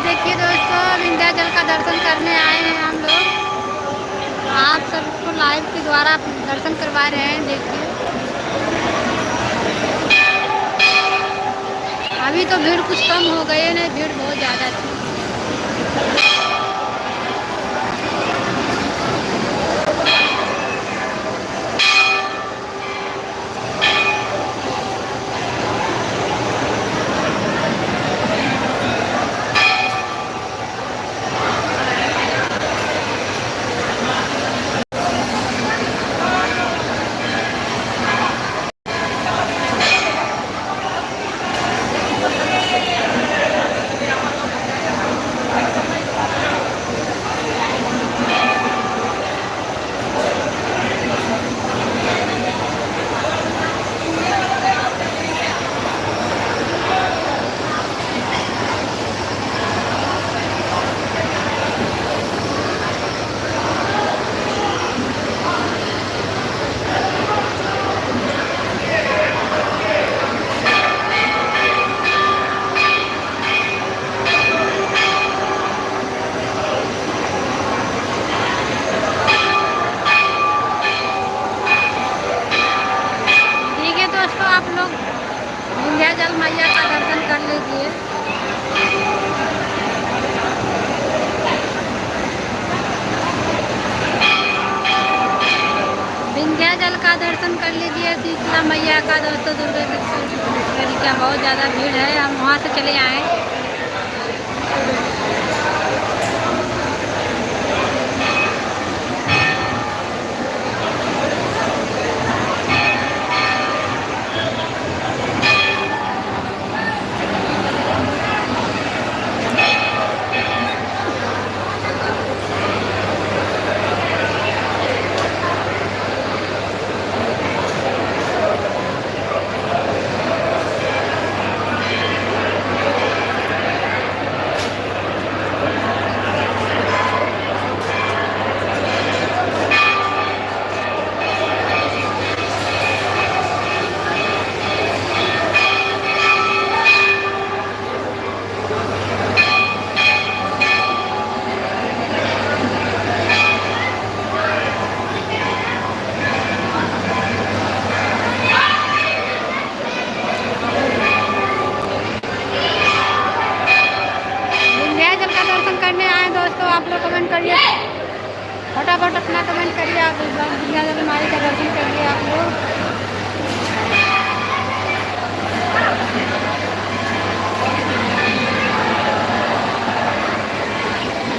देखिए दोस्तों, विंध्याचल का दर्शन करने आए हैं हम लोग। आप सबको लाइव के द्वारा दर्शन करवा रहे हैं। देखिए अभी तो भीड़ कुछ कम हो गई है, नहीं भीड़ बहुत ज़्यादा थी। ठीक है दोस्तों, आप लोग विंध्याचल मैया का दर्शन कर लीजिए। विंध्याचल का दर्शन कर लीजिए। शीतला मैया का दोस्तों, दुर्गा का बहुत ज़्यादा भीड़ है, हम वहाँ से चले आए। विंध्याचल का दर्शन करने आए दोस्तों, आप लोग कमेंट करिए, फटाफट अपना कमेंट करिए। आप विंध्याचल माई का दर्शन करिए आप लोग।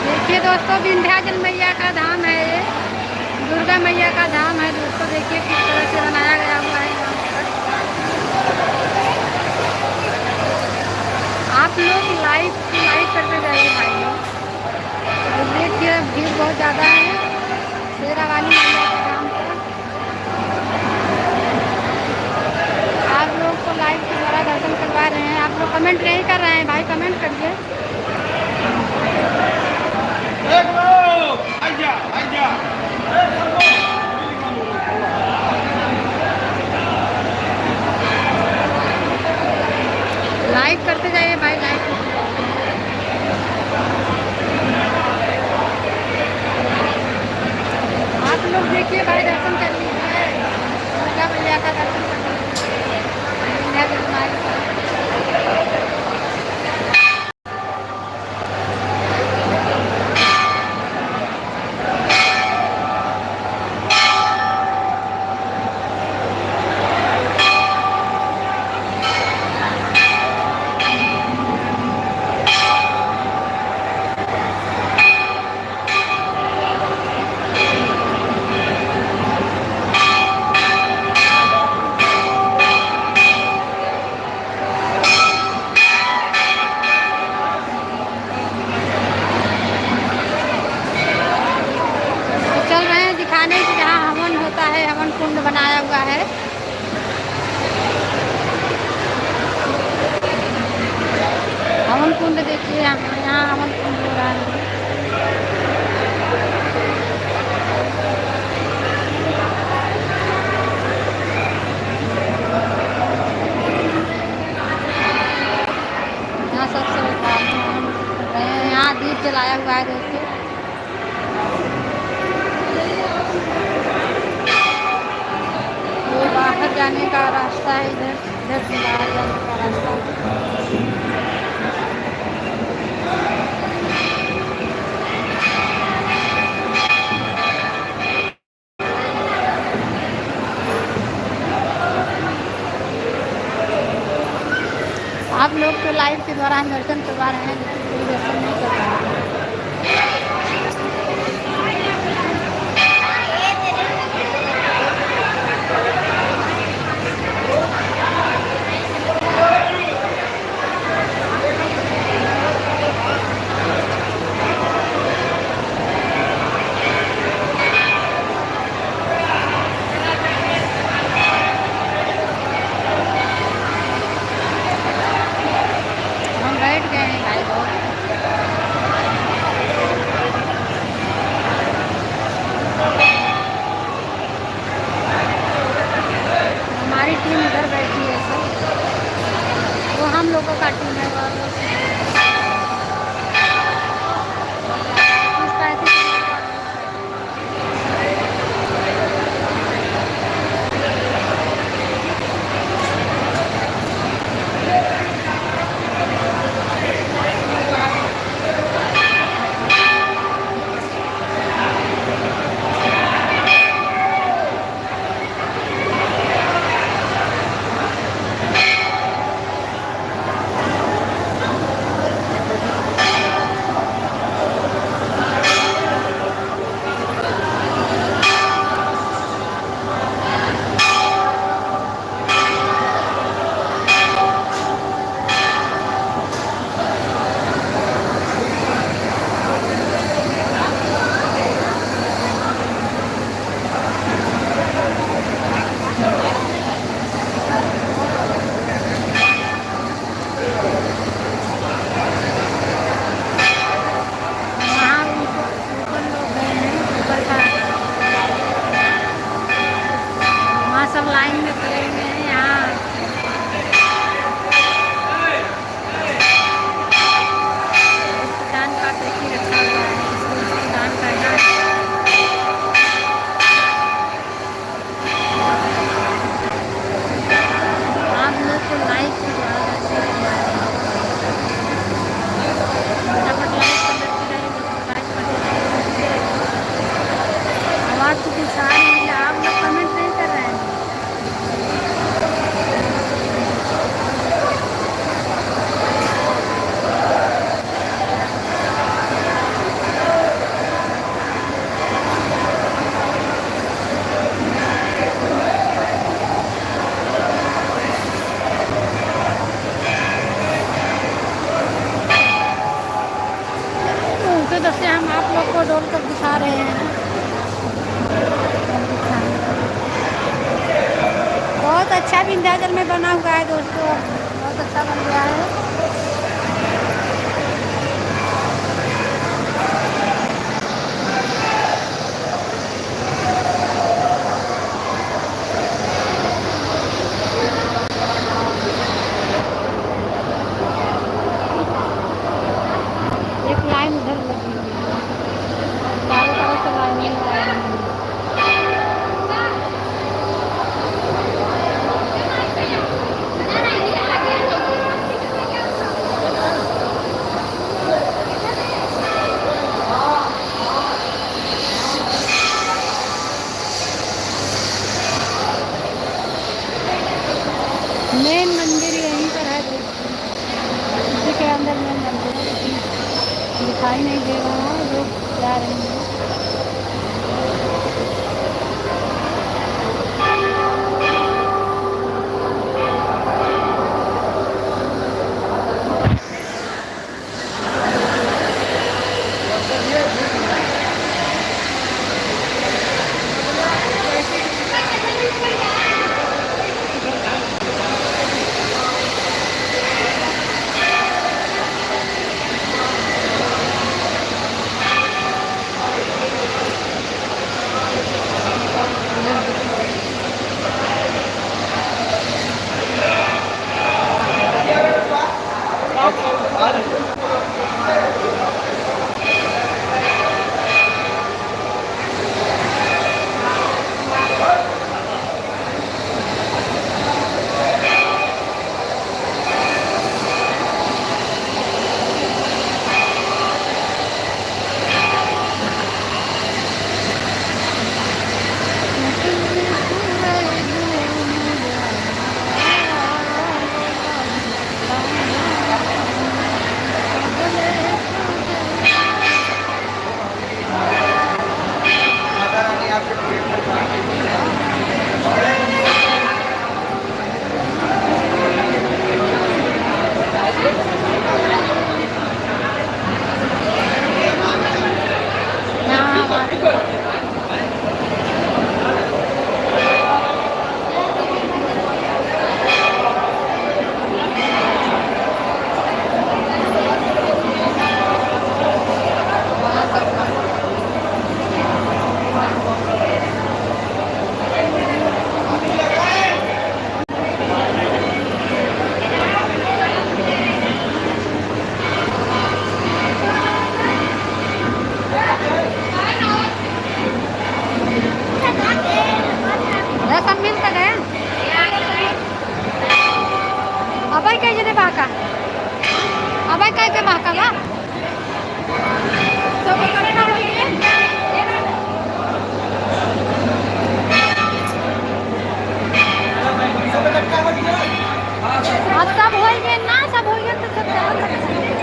देखिए दोस्तों, विंध्याचल मैया का धाम है ये, दुर्गा मैया का धाम है दोस्तों। देखिए किस तरह से बनाया गया हुआ है यहाँ पर। आप लोग लाइक करते जाइए भाई लोग। देखिए भीड़ बहुत ज़्यादा है शेरावाली मैया के धाम पर। आप लोग को लाइव के द्वारा दर्शन करवा रहे हैं। आप लोग कमेंट नहीं कर रहे हैं भाई, कमेंट करिए। लाइक करते जाइए भाई, लाइक करते जाइए। आप लोग देखिए भाई, दर्शन कर लीजिए, दुर्गा मैया का दर्शन कर लीजिए, विंध्याचल माई का। चल रहे हैं दिखाने की, जहाँ हवन होता है, हवन कुंड बनाया हुआ है। हवन कुंड देखिए, यहाँ हवन कुंड हो रहा है। यहाँ सबसे आया हुआ है दोस्तों। ये बाहर जाने का रास्ता है, इधर इधर से बाहर जाने का रास्ता है। आप लोग तो लाइव के दौरान दर्शन करवा रहे हैं, लेकिन कोई दर्शन नहीं कर रहा है। हम बैठ गए हैं भाई लोग। हमारी टीम इधर बैठी है सर, वो हम लोगों का टीम है। सब लाइन में खड़े हुए हैं यहाँ। दान का पेटी रखा हुआ है, इसको दान करना है। आप लोग को लाइक के द्वारा फटाफट लाइक करते रहिए, लाइक करते रहिए। आवाज़ तो कुछ आ रही है, आप लोग कमेंट नहीं कर रहे हैं। उधर से हम आप लोग को डोल कर दिखा रहे हैं। बहुत अच्छा विंध्याचल में बना हुआ है दोस्तों, बहुत अच्छा बन गया है। एक लाइन उधर लगी हुई है, चारों तरफ से लाइन लगी हुई है। मेन मंदिर यहीं पर है दोस्तों, इसी के अंदर मेन मंदिर है, लेकिन दिखाई नहीं दे रहा है, लोग जा रहे हैं। सब मिल कर गए अभय काय जे बाका अभय काय के बाका बा सब करे ना सब हो गए ना सब हो गए तो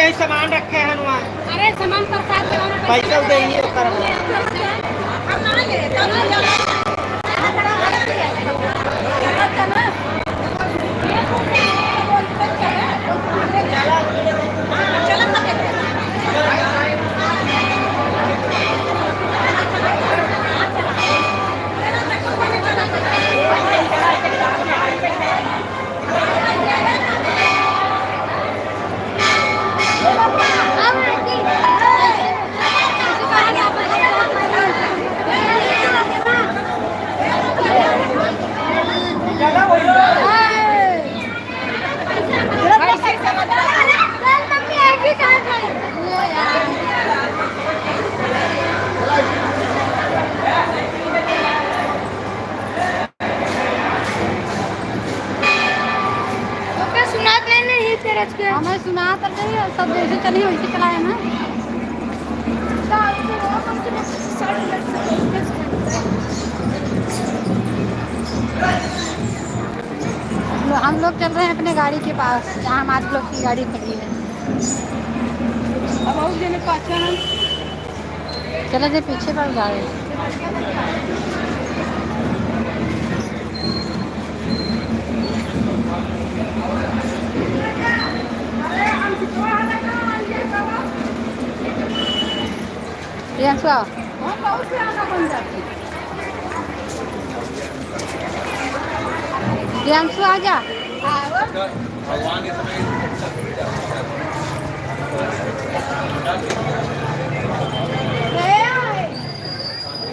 यही सामान रखे हैं वहाँ। अरे सामान प्रसाद पैसा देंगे हमें सुना तो नहीं सब जैसे चली वैसे चलाए ना। लोग चल रहे हैं अपने गाड़ी के पास जहाँ हमारे लोग की गाड़ी खड़ी है। अब और जने पाछा हम चलो जे पीछे पर जा रहे हैं। प्रियांशु आओ। हम बहुत से आना बन जाती प्रियांशु आ जा। है।